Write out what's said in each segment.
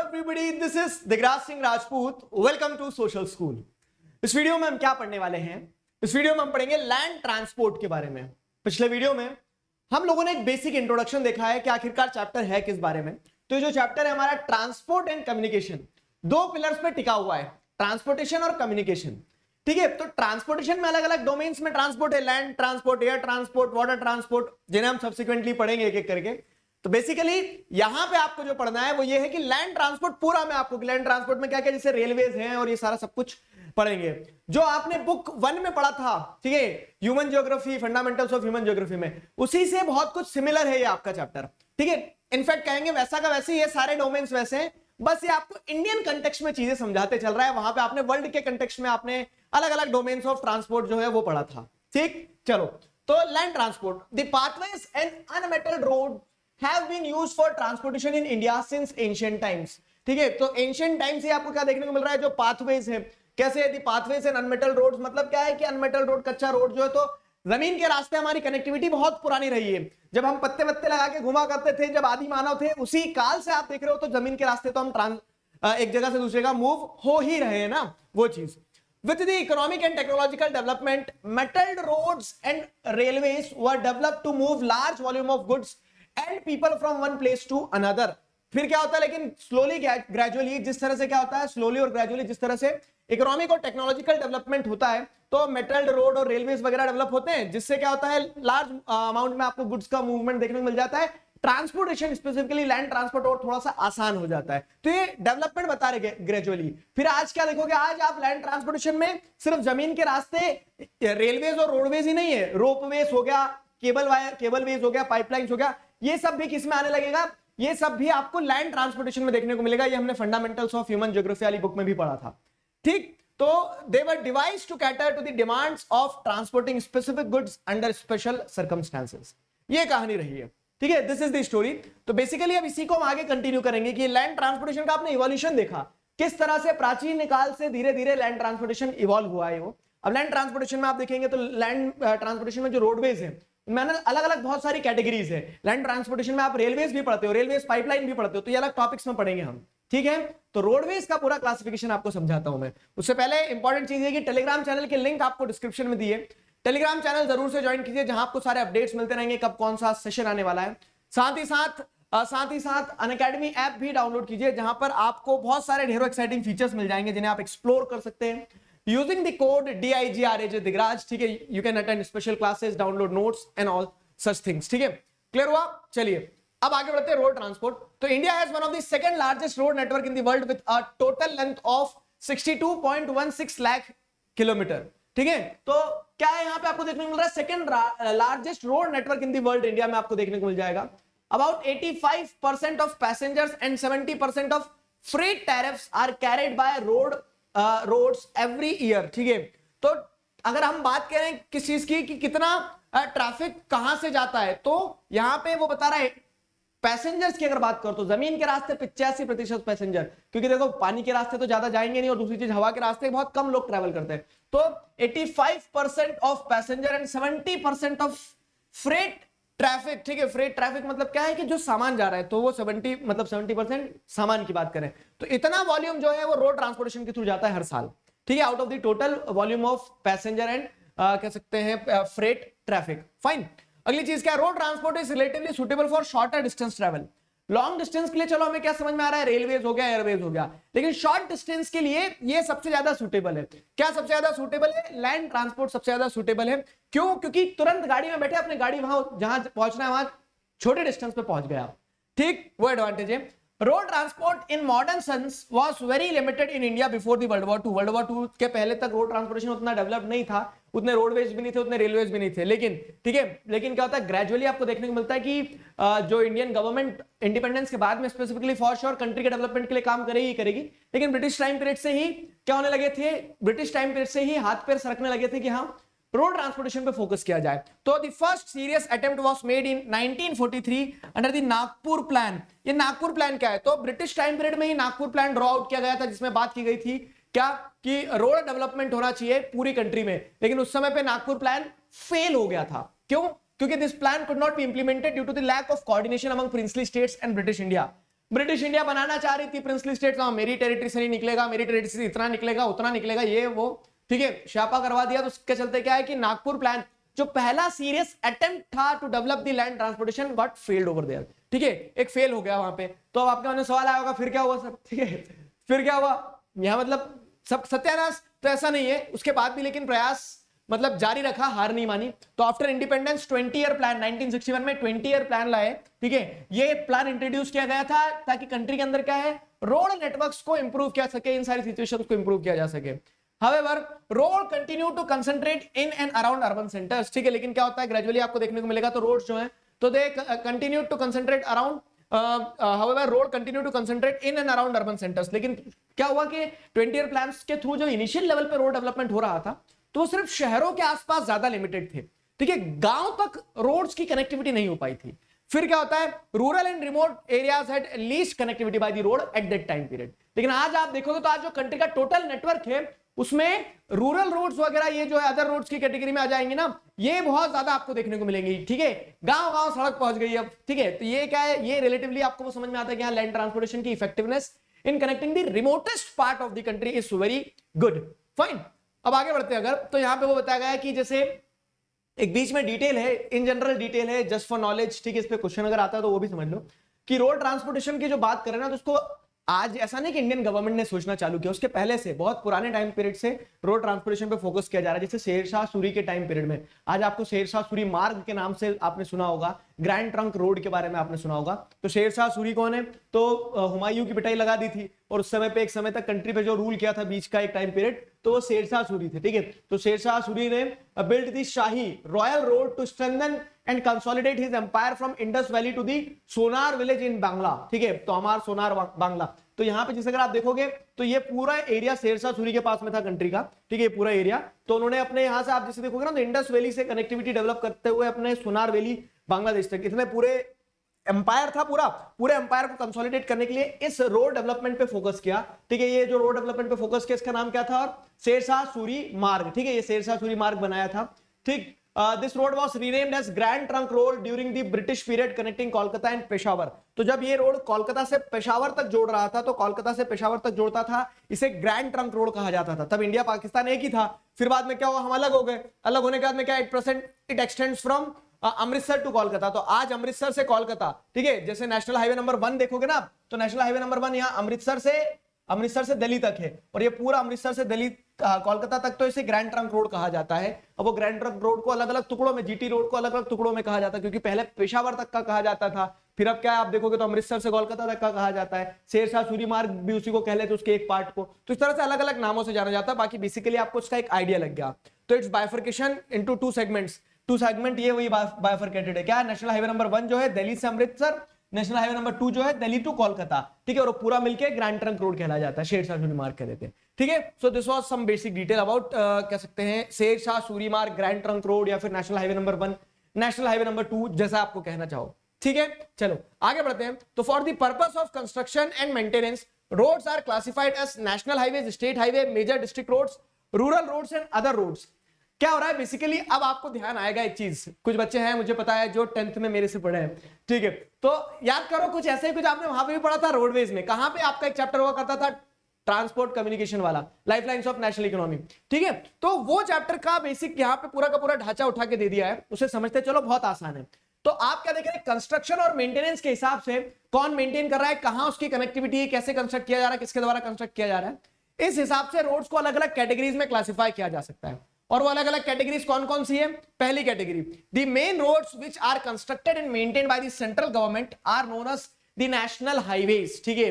everybody, this is Digraj Singh Rajput. Welcome to social school. इस video में हम क्या पढ़ने वाले हैं? इस वीडियो में हम पढ़ेंगे लैंड ट्रांसपोर्ट के बारे में. पिछले वीडियो में हम लोगों ने एक बेसिक इंट्रोडक्शन देखा है कि आखिरकार चैप्टर है किस बारे में. तो ये जो चैप्टर है हमारा ट्रांसपोर्ट एंड कम्युनिकेशन, दो पिलर्स पे टिका हुआ है, ट्रांसपोर्टेशन और कम्युनिकेशन. ठीक है, तो ट्रांसपोर्टेशन में अलग अलग डोमेन्स में ट्रांसपोर्ट है, land transport, air transport, water transport, जिन्हें हम सब्सिक्वेंटली पढ़ेंगे एक एक करके. तो बेसिकली यहां पे आपको जो पढ़ना है वो ये है कि लैंड ट्रांसपोर्ट पूरा मैं आपको लैंड ट्रांसपोर्ट में क्या क्या जैसे रेलवेज हैं और ये सारा सब कुछ पढ़ेंगे जो आपने बुक 1 में पढ़ा था. ठीक है, human geography, fundamentals of human geography में, उसी से बहुत कुछ सिमिलर है ये आपका चैप्टर. ठीक है, इनफैक्ट कहेंगे वैसा का वैसे, ये सारे डोमेन्स वैसे हैं, बस ये आपको इंडियन कंटेक्स्ट में चीजें समझाते चल रहा है. वहां पे आपने वर्ल्ड के कंटेक्स्ट में आपने अलग अलग डोमेन्स ऑफ ट्रांसपोर्ट जो है वो पढ़ा था. ठीक, चलो तो land transport, the pathways and unmetalled road have been used for transportation in India since ancient times. ठीक है, तो एंशिएंट टाइम से आपको क्या देखने को मिल रहा है, जो पाथवेज है. कैसे है? पाथवेज एंड अनमेटल रोड्स, मतलब क्या है कि अनमेटल रोड, कच्चा रोड जो है, तो जमीन के रास्ते हमारी कनेक्टिविटी बहुत पुरानी रही है. जब हम पत्ते वत्ते लगा के घुमा करते थे, जब आदि मानव थे, उसी काल से आप देख रहे हो, तो जमीन के रास्ते तो हम एक जगह से दूसरी जगह मूव हो ही रहे हैं ना, वो चीज. With the economic and technological development, metalled roads and railways were developed to move large volume of goods and people from one place to another. फिर क्या होता है, लेकिन स्लोली ग्रेजुअली, जिस तरह से क्या होता है, स्लोली और ग्रेजुअली जिस तरह से इकोनॉमिक और टेक्नोलॉजिकल डेवलपमेंट होता है, तो मेटल्ड रोड और रेलवेज वगैरह डेवलप होते हैं, जिससे क्या होता है, लार्ज अमाउंट में आपको गुड्स का मूवमेंट देखने को मिल जाता है. ट्रांसपोर्टेशन स्पेसिफिकली लैंड ट्रांसपोर्ट और थोड़ा सा आसान हो जाता है. तो ये डेवलपमेंट बता रहे ग्रेजुअली. फिर आज क्या देखोगे, आज आप लैंड ट्रांसपोर्टेशन में सिर्फ जमीन के रास्ते, रेलवेज और रोडवेज ही नहीं है, रोपवेज हो गया, केबल वेज हो गया, पाइपलाइंस हो गया, ये सब भी किस में आने लगेगा, ये सब भी आपको लैंड ट्रांसपोर्टेशन में देखने को मिलेगा. ये हमने फंडामेंटल्स ऑफ ह्यूमन ज्योग्राफी वाली बुक में भी पढ़ा था. ठीक, तो they were devised to cater to the demands of transporting specific goods under special circumstances. ये कहानी रही है. ठीक है, दिस इज द स्टोरी. तो बेसिकली अब इसी को हम आगे कंटिन्यू करेंगे कि लैंड ट्रांसपोर्टेशन का आपने इवोल्यूशन देखा, किस तरह से प्राचीन काल से धीरे धीरे लैंड ट्रांसपोर्टेशन इवॉल्व हुआ है. वो अब लैंड ट्रांसपोर्टेशन में आप देखेंगे तो लैंड ट्रांसपोर्टेशन में जो रोडवेज है, मैंने अलग अलग बहुत सारी कैटेगरीज है. लैंड ट्रांसपोर्टेशन में आप रेलवेज भी पढ़ते हो, रेलवेज पाइपलाइन भी पढ़ते हो, तो ये अलग टॉपिक्स में पढ़ेंगे हम. ठीक है, तो रोडवेज का पूरा क्लासिफिकेशन आपको समझाता हूं मैं. उससे पहले इंपॉर्टेंट चीज है कि टेलीग्राम चैनल के लिंक आपको डिस्क्रिप्शन में दिए. टेलीग्राम चैनल जरूर से ज्वाइन कीजिए, जहां आपको सारे अपडेट्स मिलते रहेंगे, कब कौन सा सेशन आने वाला है. साथ ही साथ अनअकैडमी ऐप भी डाउनलोड कीजिए, जहां पर आपको बहुत सारे ढेरों एक्साइटिंग फीचर्स मिल जाएंगे, जिन्हें आप एक्सप्लोर कर सकते हैं using the code DIGRAJ Digraj. ठीक है, you can attend special classes, download notes and all such things. ठीक है, क्लियर हुआ? चलिए अब आगे बढ़ते हैं. Road transport. तो India has one of the second largest road network in the world with a total length of 62.16 lakh kilometre. ठीक है, तो क्या है यहां पे आपको देखने को मिल रहा है, second largest road network in the world India में आपको देखने को मिल जाएगा. About 85% of passengers and 70% of freight tariffs are carried by roads every year. ठीक है, तो अगर हम बात करें किस चीज की कि कितना ट्रैफिक कहां से जाता है, तो यहां पे वो बता रहा है पैसेंजर्स की अगर बात करो तो जमीन के रास्ते 85% पैसेंजर, क्योंकि देखो पानी के रास्ते तो ज्यादा जाएंगे नहीं, और दूसरी चीज हवा के रास्ते बहुत कम लोग ट्रैवल करते हैं. तो 85% of passenger and 70% of freight traffic. ठीक है, फ्रेट ट्रैफिक मतलब क्या है कि जो सामान जा रहा है, तो वो 70% सामान की बात करें तो इतना वॉल्यूम जो है वो रोड ट्रांसपोर्टेशन के थ्रू जाता है हर साल. ठीक है, out of the total volume of passenger and कह सकते हैं फ्रेट ट्रैफिक. फाइन. अगली चीज क्या है, road transport is relatively suitable for shorter distance travel. Long distance के लिए चलो हमें क्या समझ में आ रहा है, रेलवेज हो गया, एयरवेज हो गया, लेकिन शॉर्ट डिस्टेंस के लिए ये सबसे ज्यादा सुटेबल है. क्या सबसे ज्यादा सुटेबल है? लैंड ट्रांसपोर्ट सबसे ज्यादा सुटेबल है. क्यों? क्योंकि तुरंत गाड़ी में बैठे अपने गाड़ी वहां जहां पहुंचना है वहां छोटे डिस्टेंस पे पहुंच गया. ठीक, वो एडवांटेज है. Road transport in modern sense was very limited in India before the world war 2. World war 2 के पहले तक रोड ट्रांसपोर्टेशन उतना डेवलप नहीं था, उतने रोडवेज भी नहीं थे, उतने रेलवेज भी नहीं थे. लेकिन ठीक है, लेकिन क्या होता है, ग्रेजुअली आपको देखने को मिलता है कि जो इंडियन गवर्नमेंट इंडिपेंडेंस के बाद में स्पेसिफिकली फॉर श्योर कंट्री के डेवलपमेंट के लिए काम करेगी, लेकिन ब्रिटिश टाइम पीरियड से ही क्या होने लगे थे, ब्रिटिश टाइम पीरियड से ही हाथ पैर सरकने लगे थे कि हाँ रोड ट्रांसपोर्टेशन पे फोकस किया जाए. तो the first serious attempt was made in 1943 under the Nagpur plan. ये नागपुर प्लान क्या है, तो ब्रिटिश टाइम पीरियड में ही नागपुर प्लान ड्रॉ आउट किया गया था, जिसमें बात की गई थी क्या कि रोड डेवलपमेंट होना चाहिए पूरी कंट्री में, लेकिन उस समय पे नागपुर प्लान फेल हो गया था. क्यों? क्योंकि this plan could not be implemented due to the lack of coordination among princely states and British India. British India बनाना चाह रही थी, प्रिंसली स्टेट्स, मेरी टेरिटरी से नहीं निकलेगा, मेरी टेरिटरी से इतना निकलेगा उतना निकलेगा, ये वो, ठीक है, शापा करवा दिया। तो उसके चलते क्या है कि नागपुर प्लान जो पहला सीरियस अटेम्प्ट था to develop the land transportation got failed over there, ठीक है, एक फेल हो गया वहां पे। तो अब आपके मन में सवाल आया होगा फिर क्या हुआ सर, ठीक है, फिर क्या हुआ यहां, मतलब सब सत्यानाश तो ऐसा नहीं है, उसके बाद भी लेकिन प्रयास मतलब जारी रखा, हार नहीं मानी। तो आफ्टर इंडिपेंडेंस 20 ईयर प्लान 1961 में 20 ईयर प्लान लाए, ठीक है, ये प्लान इंट्रोड्यूस किया गया था ताकि कंट्री के अंदर क्या है, रोड नेटवर्क्स को इंप्रूव किया सके, इन सारी सिचुएशंस को इंप्रूव किया जा सके। However, road continue to concentrate in and around urban centres, ठीक है, लेकिन क्या होता है ग्रेजुअली आपको देखने को मिलेगा तो रोड्स जो है तो they continue to concentrate around however road continue to concentrate in and around urban centers। लेकिन क्या हुआ कि 20 ईयर प्लान्स के थ्रू जो इनिशियल लेवल पे रोड डेवलपमेंट हो रहा था तो वो सिर्फ शहरों के आसपास ज्यादा लिमिटेड थे, ठीक है, गांव तक रोड्स की कनेक्टिविटी नहीं हो पाई थी। फिर क्या होता है, rural and remote areas had least connectivity by the road at that time period. लेकिन आज आप देखोगे तो आज जो कंट्री का टोटल नेटवर्क है उसमें रूरल रोड्स वगैरह ये जो है अदर रोड्स की कैटेगरी में आ जाएंगे ना, ये बहुत ज्यादा आपको देखने को मिलेंगी, ठीक है, गांव गांव सड़क पहुंच गई अब, ठीक है। तो ये क्या है, ये रिलेटिवली आपको वो समझ में आता है कि यहाँ लैंड ट्रांसपोर्टेशन की effectiveness in connecting the remotest part of the country is very good, fine. अब आगे बढ़ते हैं अगर, तो यहाँ पे वो बताया गया है कि जैसे एक बीच में डिटेल है, इन जनरल डिटेल है, जस्ट फॉर नॉलेज, ठीक है, इस पे क्वेश्चन अगर आता है तो वो भी समझ लो कि रोड ट्रांसपोर्टेशन की जो बात करें ना तो उसको आज ऐसा नहीं कि इंडियन गवर्नमेंट ने सोचना चालू किया, उसके पहले से बहुत पुराने टाइम पीरियड से रोड ट्रांसपोर्टेशन पे फोकस किया जा रहा है। जैसे शेरशाह सूरी के टाइम पीरियड में, आज आपको शेरशाह सूरी मार्ग के नाम से आपने सुना होगा, ग्रैंड ट्रंक रोड के बारे में आपने सुना होगा। तो शेरशाह सूरी कौन है, तो हुमायूं की पिटाई लगा दी थी और उस समय पे एक समय तक कंट्री पे जो रूल किया था बीच का एक टाइम पीरियड, तो वो शेरशाह सूरी थे, ठीक है। तो शेरशाह सूरी ने बिल्ट दी शाही royal road to strengthen and consolidate his empire from Indus valley to the Sonar village in Bangla, ठीक है, तो हमारा सोनार बांग्ला। तो यहाँ पे जैसे अगर आप देखोगे तो ये पूरा एरिया शेरशाह सूरी के पास में था कंट्री का, ठीक है, पूरा एरिया। तो उन्होंने अपने यहाँ से आप जैसे देखोगे ना तो इंडस वैली से कनेक्टिविटी डेवलप करते हुए अपने सोनार वैली बांग्लादेश तक इतने पूरे एम्पायर था, पूरे एम्पायर को कंसोलिडेट करने के लिए इस रोड डेवलपमेंट पे फोकस किया, ठीक है। ये जो रोड डेवलपमेंट पे फोकस किया इसका नाम क्या था, शेरशाह सूरी मार्ग, ठीक है, ये शेरशाह सूरी मार्ग बनाया था, ठीक। This road was renamed as Grand Trunk Road during the British period connecting Kolkata and Peshawar. तो जब ये रोड कोलकाता से पेशावर तक जोड़ रहा था, तो कोलकाता से पेशावर तक जोड़ता था, इसे ग्रैंड ट्रंक रोड कहा जाता था। तब इंडिया पाकिस्तान एक ही था, फिर बाद में क्या हुआ, हम अलग हो गए, अलग होने के बाद में क्या, it extends from Amritsar to Kolkata. तो आज अमृतसर से कोलकाता, ठीक है, जैसे नेशनल हाईवे नंबर 1 देखोगे ना, तो नेशनल हाईवे नंबर 1 यहाँ अमृतसर से दिल्ली तक है, और ये पूरा अमृतसर से दिल्ली कोलकाता तक तो इसे ग्रैंड ट्रंक रोड कहा जाता है। अब वो ग्रैंड ट्रंक रोड को अलग अलग टुकड़ों में, जीटी रोड को अलग अलग टुकड़ों में कहा जाता है, क्योंकि पहले पेशावर तक का कहा जाता था, फिर अब क्या है आप देखोगे तो अमृतसर से कोलकाता तक का कहा जाता है। शेरशाह सूरी मार्ग भी उसी को कह लेते उसके एक पार्ट को। तो इस तरह से अलग अलग नामों से जाना जाता है। बाकी बेसिकली आपको इसका एक आइडिया लग गया। तो its bifurcation into two segments, two segment ये वही बाइफर्केटेड है। क्या, नेशनल हाईवे नंबर 1 जो है दिल्ली से अमृतसर, नेशनल हाईवे नंबर 2 जो है दिल्ली टू कोलकाता, ठीक है, और पूरा मिलके ग्रैंड ट्रंक रोड कहला जाता है, शेरशाह सूरी मार्ग कह देते हैं, ठीक है। So this was some basic detail about कह सकते हैं शेरशाह सूरी मार्ग, ग्रैंड ट्रंक रोड, या फिर national highway number 1, national highway number 2, जैसा आपको कहना चाहो, ठीक है। चलो आगे बढ़ते हैं। तो for the purpose of construction and maintenance roads are classified as national highway, state highway, major district roads, rural roads and other roads. क्या हो रहा है बेसिकली, अब आपको ध्यान आएगा एक चीज, कुछ बच्चे हैं मुझे पता है जो 10th में मेरे से पढ़े हैं, ठीक है, तो याद करो कुछ ऐसे, कुछ आपने वहां पे भी पढ़ा था रोडवेज में। कहां पे आपका एक चैप्टर हुआ करता था ट्रांसपोर्ट कम्युनिकेशन वाला, लाइफलाइंस ऑफ नेशनल इकोनॉमी, ठीक है। तो वो चैप्टर का बेसिक यहाँ पे पूरा का पूरा ढांचा उठा के दे दिया है, उसे समझते चलो, बहुत आसान है। तो आप क्या देख रहे हैं, कंस्ट्रक्शन और मेंटेनेंस के हिसाब से कौन मेंटेन कर रहा है, कहां उसकी कनेक्टिविटी है, कैसे कंस्ट्रक्ट किया जा रहा है, किसके द्वारा कंस्ट्रक्ट किया जा रहा है, इस हिसाब से रोड्स को अलग अलग कैटेगरीज में क्लासिफाई किया जा सकता है। और वो अलग अलग कैटेगरीज कौन कौन सी है, पहली category, the main roads which are constructed and maintained by the central government are known as the national highways, ठीक है,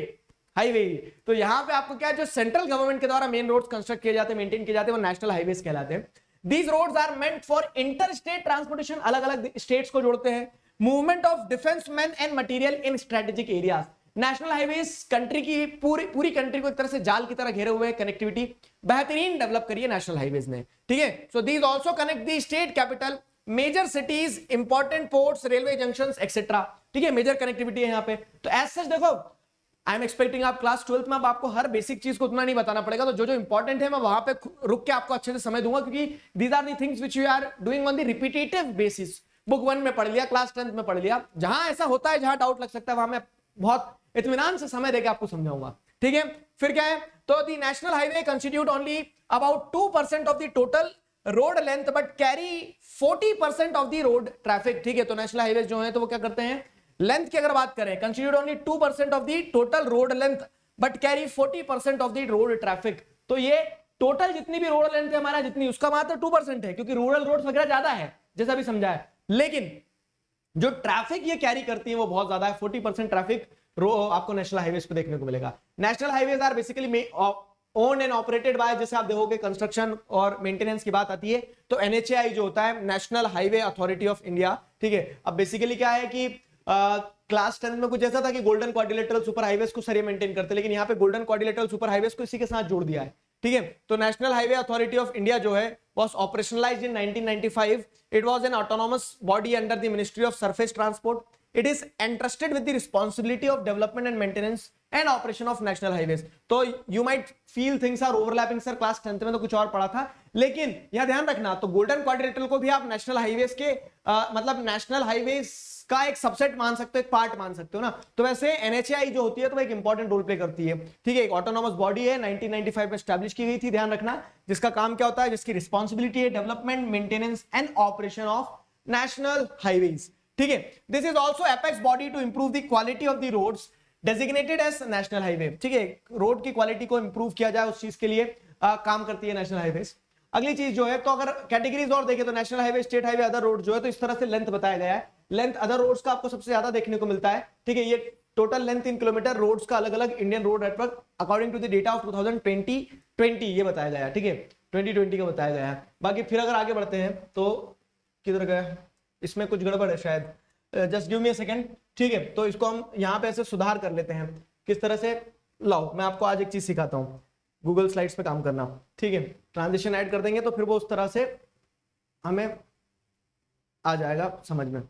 हाईवे। तो यहां पे आपको क्या, जो सेंट्रल गवर्नमेंट के द्वारा मेन रोड्स कंस्ट्रक्ट किए जाते हैं, मेंटेन किए जाते हैं, वो नेशनल हाईवेज कहलाते हैं। These roads are meant for inter state transportation, अलग अलग स्टेट्स को जोड़ते हैं, movement of defence man and material in strategic areas. National highways country की पूरी कंट्री को एक तरह से जाल की तरह घेरे हुए, कनेक्टिविटी बेहतरीन डेवलप करी है नेशनल हाईवेज ने, ठीक है। So these also connect the state capital, major cities, important ports, railway junctions etcetera, ठीक है, मेजर कनेक्टिविटी है यहाँ पे। तो एज सच देखो, आई एम एक्सपेक्टिंग आप क्लास 12th में अब आपको हर बेसिक चीज को उतना नहीं बताना पड़ेगा, तो जो जो इंपॉर्टेंट है मैं वहां पे रुक के आपको अच्छे से समय दूंगा, क्योंकि these are the things which you are doing on the repetitive basis. Book 1 में पढ़ लिया, क्लास 10th में पढ़ लिया, जहां ऐसा होता है, जहां डाउट लग सकता है, वहां मैं बहुत इत्मीनान से समय देकर आपको समझाऊंगा, ठीक है। फिर क्या है, तो the national highway constitute only about 2% of the total road length but carry 40% of the road traffic, ठीक है। तो नेशनल हाईवे जो है तो वो क्या करते हैं, लेंथ की अगर बात करें, constitute only 2% of the total road length but carry 40% of the road traffic. तो ये टोटल जितनी भी रोड लेंथ है हमारा, जितनी उसका मात्र 2% है, क्योंकि रूरल रोड वगैरह ज्यादा है जैसा भी समझा है, लेकिन जो ट्रैफिक ये कैरी करती है वो बहुत ज्यादा है। 40% ट्रैफिक आपको नेशनल हाईवेज पे देखने को मिलेगा। National highways are basically owned and operated by, जैसे आप देखोगे कंस्ट्रक्शन और मेंटेनेंस की बात आती है तो एनएचएआई जो होता है, national highway authority of India, ठीक है। अब बेसिकली क्या है कि क्लास 10 में कुछ ऐसा था कि गोल्डन क्वाड्रिलेटरल सुपर हाईवेज को सर मेंटेन करते, लेकिन यहाँ पे गोल्डन क्वाड्रिलेटरल सुपर हाईवेज को इसी के साथ जोड़ दिया है, ठीक है। तो national highway authority of India जो है was operationalized in 1995. It was an autonomous body under the Ministry of Surface Transport. It is entrusted with the responsibility of development and maintenance and operation of national highways. तो you might feel things are overlapping, sir class 10th में तो कुछ और पढ़ा था, लेकिन यह ध्यान रखना, तो गोल्डन क्वाड्रिलेटरल को भी आप नेशनल हाईवेज के मतलब नेशनल हाईवेज का एक सबसेट मान सकते हो, एक पार्ट मान सकते हो ना। तो वैसे एनएचएआई जो होती है तो वो एक इंपॉर्टेंट रोल प्ले करती है, ठीक है। एक ऑटोनॉमस बॉडी है, 1995 में एस्टैब्लिश की गई थी, ध्यान रखना, जिसका काम क्या होता है, जिसकी रिस्पॉन्सिबिलिटी है development, maintenance and operation of national highways, ठीक है। This is also apex body to improve the quality of the roads designated as national highway, ठीक है। रोड की क्वालिटी को इंप्रूव किया जाए उस चीज के लिए काम करती है नेशनल हाईवेज। अगली चीज जो है, तो अगर कैटेगरीज और देखें तो national highway, state highway, other road जो है, तो इस तरह से लेंथ बताया गया है। लेंथ अदर रोड्स का आपको सबसे ज्यादा देखने को मिलता है, ठीक है। ये total length in kilometre roads का अलग अलग Indian road network according to the data of 2020 ये बताया गया है, ठीक है। 2020 का बताया गया है। बाकी फिर अगर आगे बढ़ते हैं तो किधर गया, इसमें कुछ गड़बड़ है शायद, just give me a second, ठीक है। तो इसको हम यहाँ पे ऐसे सुधार कर लेते हैं किस तरह से। लाओ मैं आपको आज एक चीज सिखाता हूँ, गूगल स्लाइड्स पे काम करना, ठीक है। ट्रांजिशन ऐड कर देंगे तो फिर वो उस तरह से हमें आ जाएगा समझ में,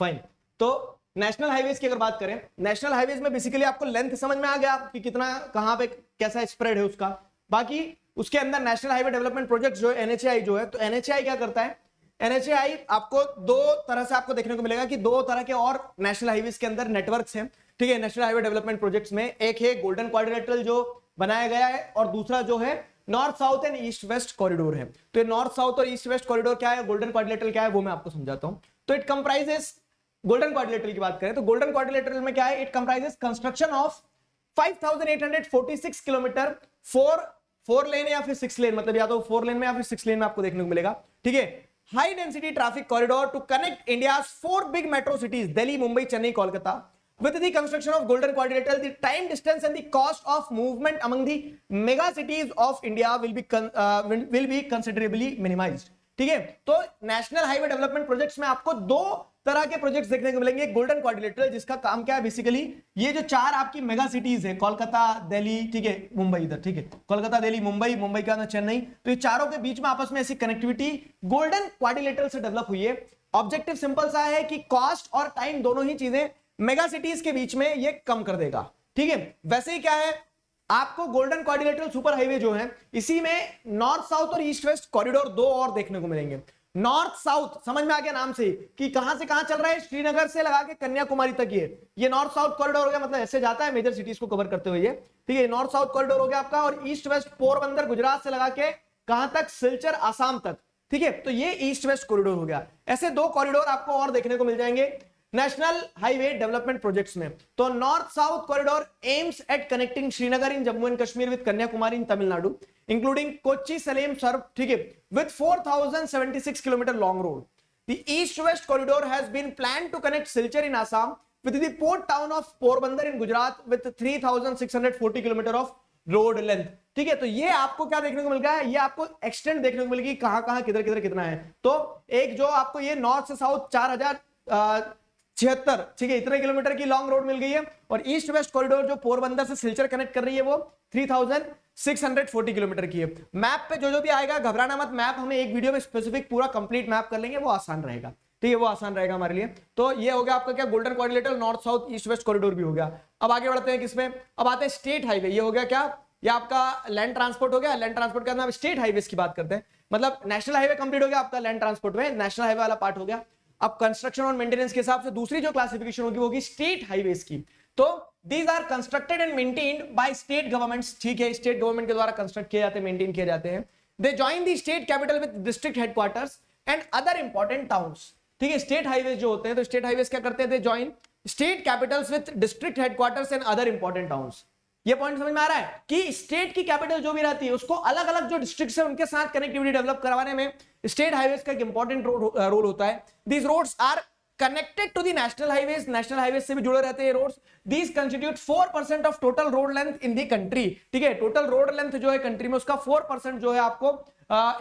फाइन। तो नेशनल हाईवेज की अगर बात करें, नेशनल हाईवेज में बेसिकली आपको लेंथ समझ में आ गया कि कितना कहां पे कैसा स्प्रेड है उसका। बाकी उसके अंदर नेशनल हाईवे डेवलपमेंट प्रोजेक्ट जो है, एनएचएआई जो है, तो एनएचएआई क्या करता है, एनएचएआई आपको दो तरह से आपको देखने को मिलेगा कि दो तरह के और नेशनल हाईवेज के अंदर नेटवर्क्स हैं, ठीक है। नेशनल हाईवे डेवलपमेंट प्रोजेक्ट्स में एक है गोल्डन क्वाड्रिलेटरल जो बनाया गया है, और दूसरा जो है north south and east west corridor है। तो ये नॉर्थ साउथ और ईस्ट वेस्ट कॉरिडोर क्या है, गोल्डन क्वाड्रिलेटरल क्या है, वो मैं आपको समझाता हूं। तो इट कंप्राइजेस, गोल्डन क्वाड्रिलेटरल की बात करें तो गोल्डन क्वाड्रिलेटरल में क्या है, it comprises construction of 5846 kilometre, four lane या फिर 6 लेन, मतलब या तो 4 लेन में या फिर 6 लेन में आपको देखने को मिलेगा, ठीक है। High density traffic corridor to connect India 4 big metro cities Delhi, Mumbai, Chennai, Kolkata. With the construction of Golden Quadrilateral, the time, distance, and the cost of movement among the mega cities of India will be considerably minimized. ठीक है। तो national highway development projects में आपको दो तरह के projects देखने को मिलेंगे। गोल्डन क्वाड्रिलेटरल जिसका काम क्या है, बेसिकली ये जो 4 आपकी मेगा सिटीज है, कोलकाता, दिल्ली, ठीक है, मुंबई, इधर, ठीक है, कोलकाता, दिल्ली, मुंबई, मुंबई के अंदर चेन्नई, तो ये चारों के बीच में आपस में ऐसी कनेक्टिविटी गोल्डन क्वाड्रिलेटरल से डेवलप हुई है। ऑब्जेक्टिव सिंपल सा है कि कॉस्ट और टाइम दोनों ही चीजें मेगा सिटीज के बीच में ये कम कर देगा, ठीक है। वैसे ही क्या है, आपको गोल्डन क्वाड्रिलेटरल सुपर हाईवे जो है, इसी में नॉर्थ साउथ और ईस्ट वेस्ट कॉरिडोर दो और देखने को मिलेंगे। नॉर्थ साउथ समझ में आ गया नाम से कि कहां से कहां चल रहा है, श्रीनगर से लगा के कन्याकुमारी तक ये नॉर्थ साउथ कॉरिडोर हो गया, मतलब ऐसे जाता है मेजर सिटीज को कवर करते हुए ये, ठीक है। नॉर्थ साउथ कॉरिडोर हो गया आपका, और ईस्ट वेस्ट पोरबंदर गुजरात से लगा के कहां तक, सिलचर आसाम तक, ठीक है। तो ये ईस्ट वेस्ट कॉरिडोर हो गया। ऐसे दो कॉरिडोर आपको और देखने को मिल जाएंगे नेशनल हाईवे डेवलपमेंट प्रोजेक्ट्स में। तो north south corridor aims at connecting Srinagar in Jammu and Kashmir with Kanyakumari in Tamil Nadu, including Kochi Salem सर्व, ठीक है, with 4076 kilometre long road. The east west corridor has been planned to connect Silchar in Assam with the port town of Porbandar in Gujarat with 3640 kilometre of road length, ठीक है। तो ये आपको क्या देखने को मिल गया है, ये आपको एक्सटेंड देखने को मिलेगी कहां कहां किधर किधर कितना है। तो एक जो आपको ये नॉर्थ से साउथ 4076, ठीक है, इतने किलोमीटर की लॉन्ग रोड मिल गई है, और ईस्ट वेस्ट कॉरिडोर जो पोरबंदर से सिलचर कनेक्ट कर रही है वो 3640 किलोमीटर की है। मैप पे जो भी आएगा घबराना मत, मैप हमें एक वीडियो में स्पेसिफिक पूरा कंप्लीट मैप कर लेंगे, वो आसान रहेगा, ठीक है, वो आसान रहेगा हमारे लिए। तो ये हो गया आपका क्या, golden quadrilateral, north south east west corridor भी हो गया। अब आगे बढ़ते हैं किसमें, अब आते हैं स्टेट हाईवे। ये हो गया क्या, ये आपका लैंड ट्रांसपोर्ट हो गया। लैंड ट्रांसपोर्ट के अंदर स्टेट हाईवे की बात करते हैं, मतलब नेशनल हाईवे कंप्लीट हो गया आपका, लैंड ट्रांसपोर्ट में नेशनल हाईवे वाला पार्ट हो गया। अब कंस्ट्रक्शन और मेंटेनेंस के हिसाब से दूसरी जो क्लासिफिकेशन होगी वो होगी स्टेट हाईवेज की। तो these are constructed and maintained by state governments, ठीक है, स्टेट गवर्नमेंट के द्वारा कंस्ट्रक्ट किए जाते हैं, मेंटेन किए जाते हैं। They join the state capital with district headquarters and other important towns, ठीक है। स्टेट हाईवेज जो होते हैं, तो स्टेट हाईवेज क्या करते हैं, they join state Capitals with district headquarters and other important towns. ये पॉइंट समझ में आ रहा है कि स्टेट की कैपिटल जो भी रहती है उसको अलग अलग जो डिस्ट्रिक्ट है उनके साथ कनेक्टिविटी डेवलप करवाने में स्टेट हाईवेज का एक इंपॉर्टेंट रोल होता है। These roads are connected to the national highways, national highways से भी जुड़े रहते हैं roads. These constitute 4% of total road length in the country, ठीक है। टोटल रोड लेंथ जो है कंट्री में उसका 4% जो है आपको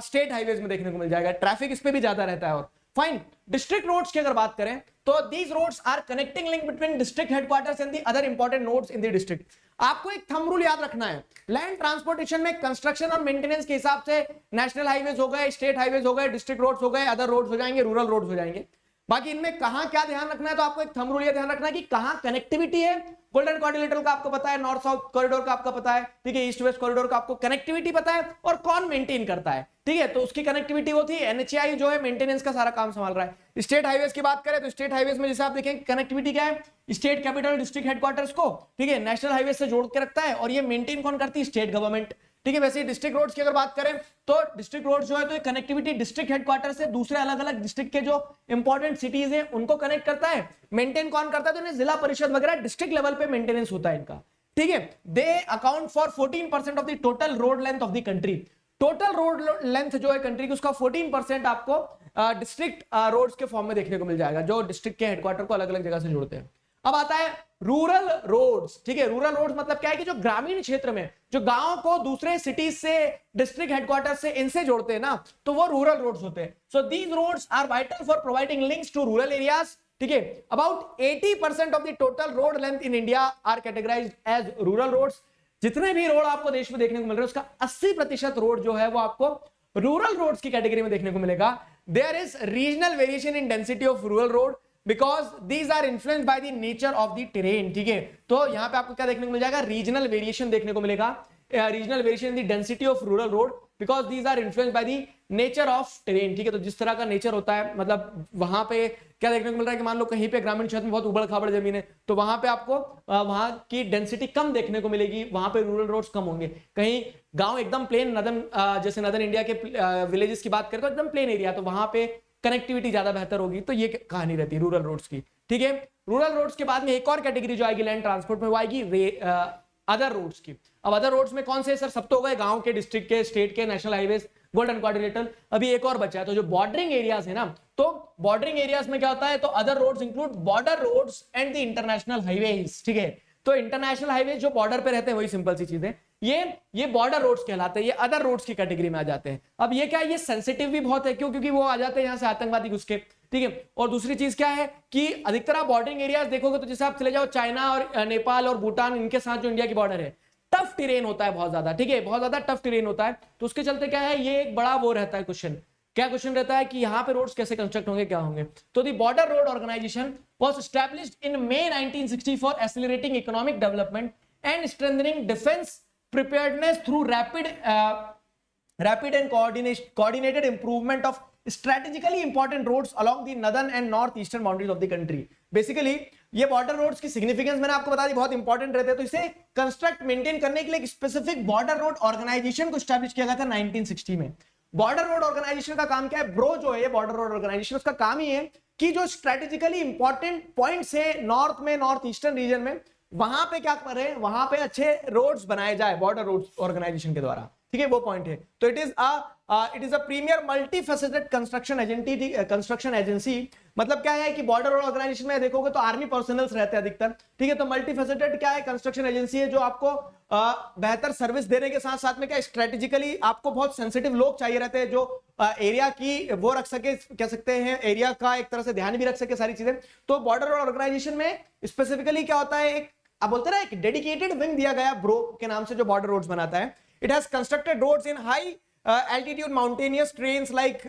स्टेट हाईवेज में देखने को मिल जाएगा। ट्रैफिक इस पे भी ज्यादा रहता है। और फाइन, डिस्ट्रिक्ट रोड्स की अगर बात करें तो these roads are connecting link between district headquarters and the other important nodes in the district. आपको एक थंब रूल याद रखना है, लैंड ट्रांसपोर्टेशन में कंस्ट्रक्शन और मेंटेनेंस के हिसाब से नेशनल हाईवेज हो गए, स्टेट हाईवेज हो गए, डिस्ट्रिक्ट रोड्स हो गए, अदर रोड्स हो जाएंगे, रूरल रोड्स हो जाएंगे। बाकी इनमें कहां क्या ध्यान रखना है, तो आपको एक थंब रूल ये ध्यान रखना है कि कहां कनेक्टिविटी है। गोल्डन क्वाड्रिलेटरल का आपको पता है, नॉर्थ साउथ कॉरिडोर का आपका पता है, ठीक है, ईस्ट वेस्ट कॉरिडोर का आपको कनेक्टिविटी पता है और कौन मेंटेन करता है, ठीक है। तो उसकी कनेक्टिविटी वो थी, एनएचएआई जो है मेंटेनेंस का सारा काम संभाल रहा है। स्टेट हाईवेज की बात करें तो स्टेट हाईवेज में जैसे आप देखें कनेक्टिविटी क्या है, स्टेट कैपिटल डिस्ट्रिक्ट हेडक्वार्टर्स को, ठीक है, नेशनल हाईवेज से जोड़ के रखता है और ये मेंटेन कौन करती है, स्टेट गवर्नमेंट, ठीक है। वैसे डिस्ट्रिक्ट रोड्स की अगर बात करें तो डिस्ट्रिक्ट रोड्स जो है तो कनेक्टिविटी डिस्ट्रिक्ट हेडक्वार्टर से दूसरे अलग अलग डिस्ट्रिक्ट के जो इंपॉर्टेंट सिटीज हैं उनको कनेक्ट करता है। मेंटेन कौन करता है, तो इन्हें जिला परिषद वगैरह डिस्ट्रिक्ट लेवल पे मेंटेनेंस होता है इनका, ठीक है। They account for 14% of the total road length of the country. Total road length जो है कंट्री की उसका 14% आपको डिस्ट्रिक्ट रोड्स के फॉर्म में देखने को मिल जाएगा, जो डिस्ट्रिक्ट के हेडक्वार्टर को अलग अलग जगह से जोड़ते हैं। अब आता है रूरल रोड्स, ठीक है। रूरल रोड्स मतलब क्या है कि जो ग्रामीण क्षेत्र में जो गांव को दूसरे सिटीज से, डिस्ट्रिक्ट हेडक्वार्टर से इनसे जोड़ते हैं ना, तो वो रूरल रोड्स होते हैं। So these roads are vital for providing links to rural areas, ठीक है। About 80% of the total road length in India are categorised as rural roads. जितने भी रोड आपको देश में देखने को मिल रहे हैं उसका 80% रोड जो है वो आपको रूरल रोड्स की कैटेगरी में देखने को मिलेगा। There is regional variation in density of rural road because these are influenced by the nature of the terrain, ठीक है। तो यहां पे आपको क्या देखने को मिल जाएगा, रीजनल वेरिएशन देखने को मिलेगा, regional variation in the density of rural road because these are influenced by the nature of terrain, ठीक है। तो जिस तरह का नेचर होता है, मतलब वहां पे क्या देखने को मिल रहा है कि मान लो कहीं पे ग्रामीण क्षेत्र में बहुत उबड़ खाबड़ जमीन है तो वहां पे आपको वहां की डेंसिटी कम देखने को मिलेगी, वहां पे रूरल रोड्स कम होंगे। कहीं गांव एकदम प्लेन नदन, जैसे नदन इंडिया के विलेजेस की बात करें तो एकदम प्लेन एरिया, तो वहां पे कनेक्टिविटी ज्यादा बेहतर होगी। तो ये कहानी रहती है रूरल रोड्स की, ठीक है। रूरल रोड्स के बाद में एक और कैटेगरी जो आएगी लैंड ट्रांसपोर्ट में, वो आएगी अदर रोड्स की। अब अदर रोड्स में कौन से सर, सब तो हो गए गांव के, डिस्ट्रिक्ट के, स्टेट के, नेशनल हाईवेज, गोल्डन क्वाड्रिलेटरल। अभी एक और बचा है, तो जो बॉर्डरिंग एरियाज है ना, तो बॉर्डरिंग एरियाज में क्या होता है, तो other roads include border roads and the international highways, ठीक है। तो इंटरनेशनल हाईवे जो बॉर्डर पे रहते हैं वही सिंपल सी चीज है, ये बॉर्डर रोड्स कहलाते हैं, ये अदर रोड्स की कैटेगरी में आ जाते हैं। अब ये क्या है, ये सेंसिटिव भी बहुत है, क्यों, क्योंकि वो आ जाते हैं यहाँ से आतंकवादी घुस के, ठीक है। और दूसरी चीज क्या है कि अधिकतर आप बॉर्डरिंग एरियाज देखोगे तो जैसे आप चले जाओ चाइना और नेपाल और भूटान, इनके साथ जो इंडिया की बॉर्डर है, टफ टेरेन होता है बहुत ज्यादा, ठीक है, बहुत ज्यादा टफ टेरेन होता है। तो उसके चलते क्या है, ये एक बड़ा वो रहता है क्वेश्चन, क्या क्वेश्चन रहता है कि यहाँ पे रोड्स कैसे कंस्ट्रक्ट होंगे, क्या होंगे। तो the border road organisation was established in May 1960 for accelerating economic development and strengthening defence preparedness through rapid and coordinated improvement of strategically important roads along the northern and northeastern boundaries of the country. Basically ये border roads की significance मैंने आपको बता दी, बहुत important रहते हैं। तो इसे कंस्ट्रक्ट मेंटेन करने के लिए एक स्पेसिफिक बॉर्डर रोड ऑर्गेनाइजेशन को स्टैब्लिश किया गया था 1960 में। बॉर्डर रोड ऑर्गेनाइजेशन का काम क्या है, ब्रो जो है बॉर्डर रोड ऑर्गेनाइजेशन, उसका काम ही है कि जो स्ट्रेटेजिकली इंपॉर्टेंट पॉइंट्स है नॉर्थ में, नॉर्थ ईस्टर्न रीजन में, वहां पे क्या करें, वहां पे अच्छे रोड्स बनाए जाए बॉर्डर रोड ऑर्गेनाइजेशन के द्वारा, ठीक है, वो पॉइंट है। तो it is a premier multifaceted construction agency. मतलब क्या है कि बॉर्डर रोड ऑर्गेनाइजेशन में देखोगे तो आर्मी पर्सनल्स रहते हैं अधिकतर, ठीक है। तो मल्टीफेसेटेड क्या है, कंस्ट्रक्शन एजेंसी है जो आपको बेहतर सर्विस देने के साथ साथ में क्या स्ट्रेटेजिकली आपको बहुत सेंसिटिव लोग चाहिए रहते हैं जो एरिया की वो रख सके, कह सकते हैं एरिया का एक तरह से ध्यान भी रख सके, सारी चीजें। तो बॉर्डर रोड ऑर्गेनाइजेशन में स्पेसिफिकली क्या होता है, एक अब बोलते हैं ना, एक डेडिकेटेड विंग दिया गया ब्रो के नाम से जो बॉर्डर रोड्स बनाता है। It has constructed roads in high altitude mountainous trains like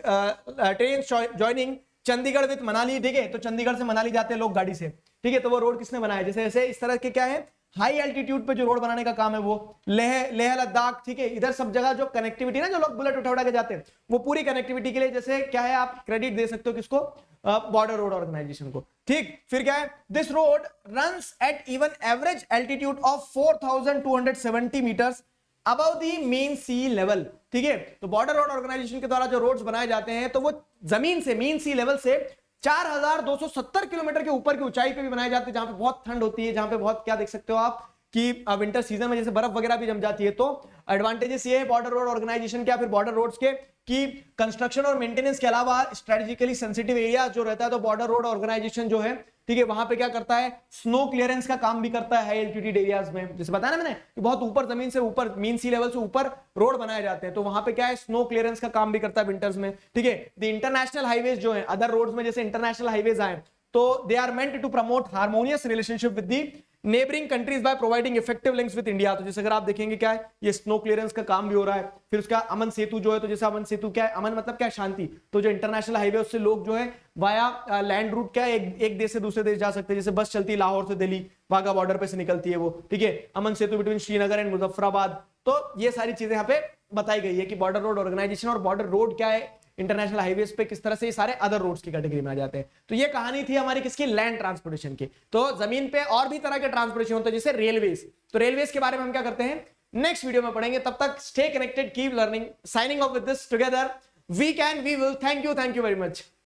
trains joining Chandigarh with Manali, ठीक है। तो चंडीगढ़ से मनाली जाते हैं लोग गाड़ी से, ठीक है। तो वो रोड किसने बनाया, जैसे ऐसे इस तरह के क्या है, हाई एल्टीट्यूड पे जो रोड बनाने का काम है वो लेह लद्दाख, ठीक है, इधर सब जगह जो कनेक्टिविटी ना, जो लोग बुलेट उठा के जाते हैं, वो पूरी कनेक्टिविटी के लिए जैसे क्या है, आप क्रेडिट दे सकते हो किसको, बॉर्डर रोड ऑर्गेनाइजेशन को। ठीक, फिर क्या है, this road runs at even average altitude of 4270 metres above the mean sea level. ठीक है, तो बॉर्डर रोड ऑर्गेनाइजेशन के द्वारा जो रोड्स बनाए जाते हैं तो वो जमीन से, मेन सी लेवल से 4270 किलोमीटर के ऊपर की ऊंचाई पे भी बनाए जाते हैं, जहां पे बहुत ठंड होती है, जहां पे बहुत, क्या देख सकते हो आप कि विंटर सीजन में जैसे बर्फ वगैरह भी जम जाती है। तो एडवांटेजेस ये है बॉर्डर रोड ऑर्गेनाइजेशन के, फिर बॉर्डर रोड्स के, कि कंस्ट्रक्शन और मेंटेनेंस के अलावा स्ट्रेटेजिकली सेंसिटिव एरिया जो रहता है, तो बॉर्डर रोड ऑर्गेनाइजेशन जो है, ठीक है, वहां पे क्या करता है, स्नो क्लियरेंस का काम भी करता है हाई एल्टीट्यूड एरियाज में। जैसे बताया ना मैंने कि बहुत ऊपर, जमीन से ऊपर, मीन सी लेवल से ऊपर रोड बनाए जाते हैं, तो वहां पे क्या है, स्नो क्लियरेंस का काम भी करता है विंटर्स में। ठीक है, द इंटरनेशनल हाईवेज जो है, अदर रोड्स में जैसे इंटरनेशनल हाईवेज आए, तो they are meant to promote harmonious relationship with the neighbouring countries by providing effective links with India. तो जैसे अगर आप देखेंगे क्या है, ये स्नो क्लियरेंस का काम भी हो रहा है। फिर उसका अमन सेतु जो है, तो जैसे अमन सेतु क्या है, अमन मतलब क्या है, शांति। तो जो इंटरनेशनल हाईवे, उससे लोग जो है वाया लैंड रूट क्या है, एक देश से दूसरे देश जा सकते हैं। जैसे बस चलती है लाहौर से दिल्ली, वाघा बॉर्डर पे से निकलती है वो। ठीक है, अमन सेतु बिटवीन श्रीनगर एंड मुजफ्फराबाद। तो ये सारी चीजें यहाँ पे बताई गई है कि बॉर्डर रोड ऑर्गेनाइजेशन और बॉर्डर रोड क्या है, इंटरनेशनल हाईवेज पे किस तरह से ये सारे अदर रोड्स की कैटेगरी में आ जाते हैं। तो ये कहानी थी हमारी किसकी, लैंड ट्रांसपोर्टेशन की। तो जमीन पे और भी तरह के ट्रांसपोर्टेशन होते हैं, जैसे रेलवेज। तो रेलवेज के बारे में हम क्या करते हैं, नेक्स्ट वीडियो में पढ़ेंगे। तब तक stay connected, keep learning, signing off with this together we can we will. Thank you very much.